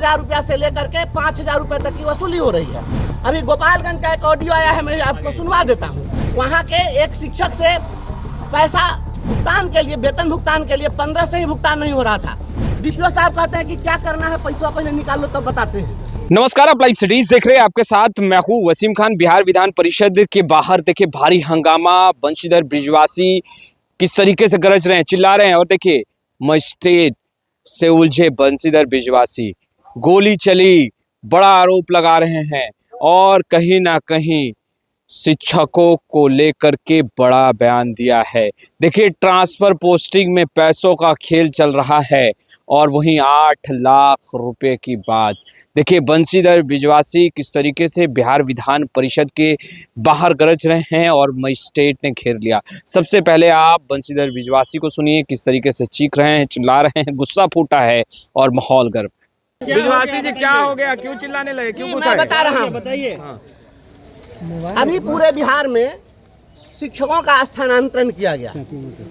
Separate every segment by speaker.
Speaker 1: 2000 रुपया से लेकर के 5000 रुपये तक की वसूली हो रही है। अभी गोपालगंज का एक ऑडियो आया है, मैं आपको सुनवा देता हूँ। वहाँ के एक शिक्षक से पैसा भुगतान के लिए, वेतन भुगतान के लिए 15 से ही भुगतान नहीं हो रहा था। डीपीओ साहब कहते हैं कि क्या करना है, पैसा पहले निकाल लो तब बताते हैं।
Speaker 2: नमस्कार, आप लाइव सिटीज देख रहे हैं। आपके साथ मैं हूं वसीम खान। बिहार विधान परिषद के बाहर देखिए भारी हंगामा, बंशीधर ब्रिजवासी किस तरीके से गरज रहे हैं, चिल्ला रहे हैं। और देखिए मजिस्ट्रेट से उलझे बंशीधर ब्रिजवासी, गोली चली, बड़ा आरोप लगा रहे हैं और कहीं ना कहीं शिक्षकों को लेकर के बड़ा बयान दिया है। देखिए ट्रांसफर पोस्टिंग में पैसों का खेल चल रहा है और वहीं 8 लाख रुपए की बात। देखिए बंशीधर ब्रिजवासी किस तरीके से बिहार विधान परिषद के बाहर गरज रहे हैं और मजिस्ट्रेट ने घेर लिया। सबसे पहले आप बंशीधर ब्रिजवासी को सुनिए, किस तरीके से चीख रहे हैं, चिल्ला रहे हैं, गुस्सा फूटा है और माहौल गर्म।
Speaker 3: ब्रिजवासी जी क्या हो गया, क्यों चिल्लाने लगे, क्यों गुस्सा है?
Speaker 1: मैं बता रहा हूँ,
Speaker 3: बताइए।
Speaker 1: अभी पूरे बिहार में शिक्षकों का स्थानांतरण किया गया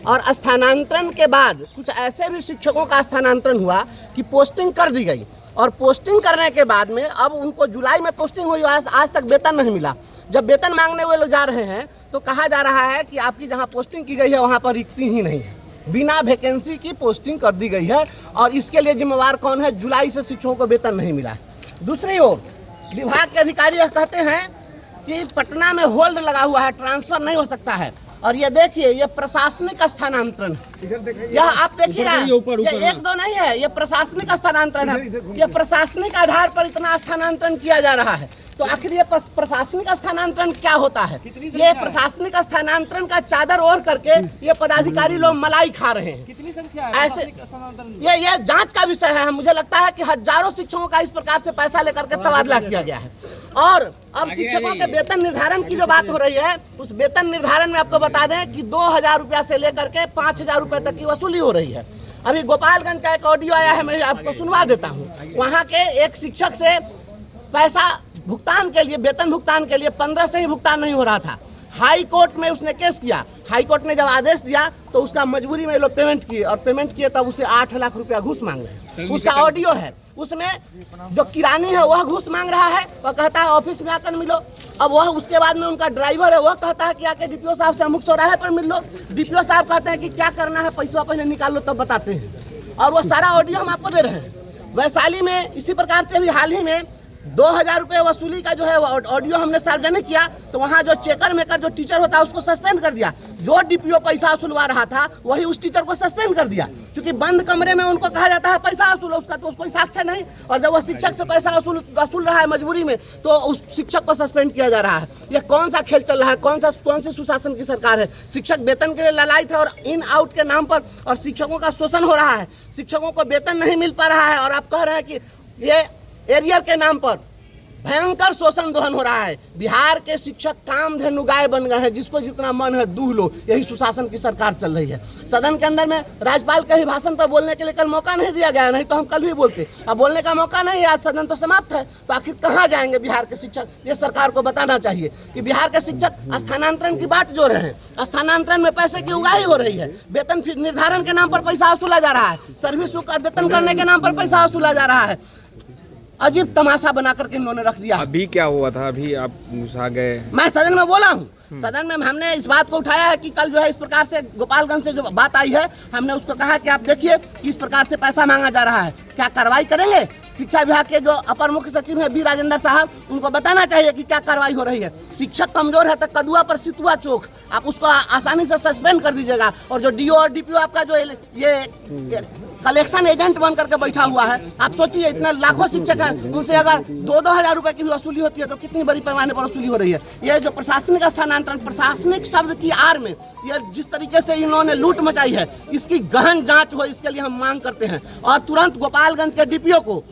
Speaker 1: और स्थानांतरण के बाद कुछ ऐसे भी शिक्षकों का स्थानांतरण हुआ कि पोस्टिंग कर दी गई और पोस्टिंग करने के बाद में अब उनको जुलाई में पोस्टिंग हुई, आज तक वेतन नहीं मिला। जब वेतन मांगने हुए लोग जा रहे हैं तो कहा जा रहा है कि आपकी जहां पोस्टिंग की गई है वहां पर रिक्ति ही नहीं है, बिना वैकेंसी की पोस्टिंग कर दी गई है और इसके लिए जिम्मेवार कौन है? जुलाई से शिक्षकों को वेतन नहीं मिला। दूसरी ओर विभाग के अधिकारी कहते हैं कि पटना में होल्ड लगा हुआ है, ट्रांसफर नहीं हो सकता है। और ये देखिए, ये प्रशासनिक स्थानांतरण, यह आप देखिए, ये एक दो नहीं है, ये प्रशासनिक स्थानांतरण है। ये प्रशासनिक आधार पर इतना स्थानांतरण किया जा रहा है, तो आखिर ये प्रशासनिक स्थानांतरण क्या होता है? ये प्रशासनिक स्थानांतरण का चादर ओढ़ करके ये पदाधिकारी लोग मलाई खा रहे हैं। कितनी संख्या है ऐसे? ये जांच का विषय है। मुझे लगता है कि हजारों शिक्षकों का इस प्रकार से पैसा लेकर के तबादला किया गया है। और अब शिक्षकों के वेतन निर्धारण की जो बात हो रही है, उस वेतन निर्धारण में आपको बता दें कि 2000 रुपया से लेकर के 5000 रुपये तक की वसूली हो रही है। अभी गोपालगंज का एक ऑडियो आया है, मैं आपको सुनवा देता हूँ। वहाँ के एक शिक्षक से पैसा भुगतान के लिए, वेतन भुगतान के लिए 15 से ही भुगतान नहीं हो रहा था। हाई कोर्ट में उसने केस किया। हाई कोर्ट ने जब आदेश दिया तो उसका मजबूरी में लोग पेमेंट किए और पेमेंट किए तब उसे 8 लाख रुपया घूस मांग रहे हैं। उसका ऑडियो है, उसमें जो किरानी है वह घूस मांग रहा है, वह कहता है ऑफिस में आकर मिलो। अब वह उसके बाद में उनका ड्राइवर है, वह कहता है कि आके डीपीओ साहब से अमुक चौराहे पर मिल लो। डीपीओ साहब कहते हैं कि क्या करना है, पैसा पहले निकाल लो तब बताते हैं। और वो सारा ऑडियो हम आपको दे रहे हैं। वैशाली में इसी प्रकार से भी हाल ही में 2000 रुपये वसूली का जो है ऑडियो हमने सार्वजनिक किया, तो वहाँ जो चेकर मेकर जो टीचर होता है उसको सस्पेंड कर दिया। जो डीपीओ पैसा वसूलवा रहा था वही उस टीचर को सस्पेंड कर दिया, क्योंकि बंद कमरे में उनको कहा जाता है पैसा वसूलो, उसका तो कोई साक्ष्य नहीं। और जब वह शिक्षक से पैसा वसूल रहा है मजबूरी में, तो उस शिक्षक को सस्पेंड किया जा रहा है। ये कौन सा खेल चल रहा है? कौन सी सुशासन की सरकार है? शिक्षक वेतन के लिए ललायित है और इन आउट के नाम पर और शिक्षकों का शोषण हो रहा है। शिक्षकों को वेतन नहीं मिल पा रहा है और आप कह रहे हैं कि ये एरियर के नाम पर भयंकर शोषण दोहन हो रहा है। बिहार के शिक्षक कामधेनु गाय बन गए हैं, जिसको जितना मन है दूह लो। यही सुशासन की सरकार चल रही है। सदन के अंदर में राज्यपाल के ही भाषण पर बोलने के लिए कल मौका नहीं दिया गया, नहीं तो हम कल भी बोलते। अब बोलने का मौका नहीं, आज सदन तो समाप्त है, तो आखिर कहाँ जाएंगे बिहार के शिक्षक? ये सरकार को बताना चाहिए कि बिहार के शिक्षक स्थानांतरण की बात जो रहे हैं, स्थानांतरण में पैसे की उगाही हो रही है। वेतन निर्धारण के नाम पर पैसा वसूला जा रहा है, सर्विस को अद्यतन करने के नाम पर पैसा वसूला जा रहा है। अजीब तमाशा बना करके इन्होंने रख दिया।
Speaker 3: अभी क्या हुआ था? अभी आप घुसा गए।
Speaker 1: मैं सदन में बोला हूँ, सदन में हमने इस बात को उठाया है कि कल जो है इस प्रकार से गोपालगंज से जो बात आई है, हमने उसको कहा कि आप देखिए किस प्रकार से पैसा मांगा जा रहा है, क्या कार्रवाई करेंगे? शिक्षा विभाग के जो अपर मुख्य सचिव है बी राजेंद्र साहब, उनको बताना चाहिए कि क्या कार्रवाई हो रही है। शिक्षक कमजोर है तो कदुआ पर सितुआ चोक, आप उसको आसानी से सस्पेंड कर दीजिएगा। और जो डीओ और डीपीओ आपका जो ये कलेक्शन एजेंट बन करके बैठा हुआ है, आप सोचिए इतने लाखों शिक्षक हैं, उनसे अगर 2-2 हजार रुपए की भी वसूली होती है तो कितनी बड़ी पैमाने पर वसूली हो रही है। ये जो प्रशासनिक स्थानांतरण, प्रशासनिक शब्द की आड़ में ये जिस तरीके से इन्होंने लूट मचाई है, इसकी गहन जांच हो, इसके लिए हम मांग करते हैं। और तुरंत गोपालगंज के डीपीओ को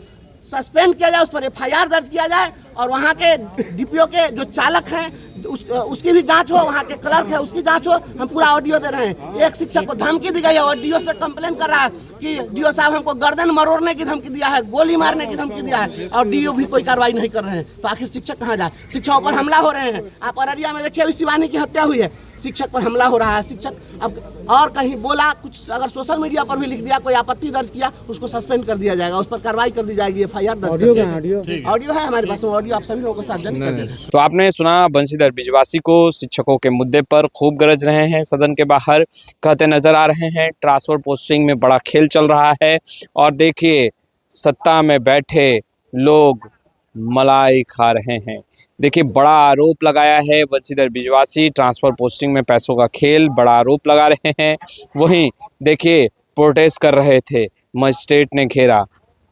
Speaker 1: सस्पेंड किया जाए, उस पर FIR दर्ज किया जाए और वहाँ के डीपीओ के जो चालक हैं उसकी भी जांच हो, वहाँ के क्लर्क है उसकी जांच हो। हम पूरा ऑडियो दे रहे हैं। एक शिक्षक को धमकी दी गई है और डीओ से कंप्लेन कर रहा है कि डीओ साहब हमको गर्दन मरोड़ने की धमकी दिया है, गोली मारने की धमकी दिया है, और डीओ भी कोई कार्रवाई नहीं कर रहे हैं। तो आखिर शिक्षक कहाँ जाए? शिक्षकों पर हमला हो रहे हैं। आप अररिया में देखिए, अभी शिवानी की हत्या हुई है, शिक्षक पर हमला हो रहा है। शिक्षक अब और कहीं बोला कुछ, अगर सोशल मीडिया पर भी लिख दिया, कोई आपत्ति दर्ज किया, उसको सस्पेंड कर दिया जाएगा, उस पर कार्रवाई कर दी जाएगी, FIR दर्ज। ऑडियो है हमारे पास, ऑडियो आप सभी लोगों को सार्वजनिक कर देंगे।
Speaker 2: तो आपने सुना बंशीधर बिजवासी को शिक्षकों के मुद्दे पर खूब गरज रहे हैं, सदन के बाहर कहते नजर आ रहे हैं ट्रांसफर पोस्टिंग में बड़ा खेल चल रहा है। और देखिए सत्ता में बैठे लोग मलाई खा रहे हैं। देखिए बड़ा आरोप लगाया है बंशीधर बिजवासी, ट्रांसफर पोस्टिंग में पैसों का खेल, बड़ा आरोप लगा रहे हैं। वहीं देखिए प्रोटेस्ट कर रहे थे, मजिस्ट्रेट ने घेरा।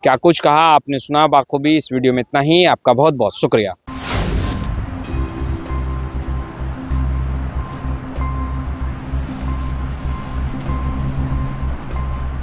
Speaker 2: क्या कुछ कहा आपने सुना बाखूबी। इस वीडियो में इतना ही। आपका बहुत बहुत शुक्रिया।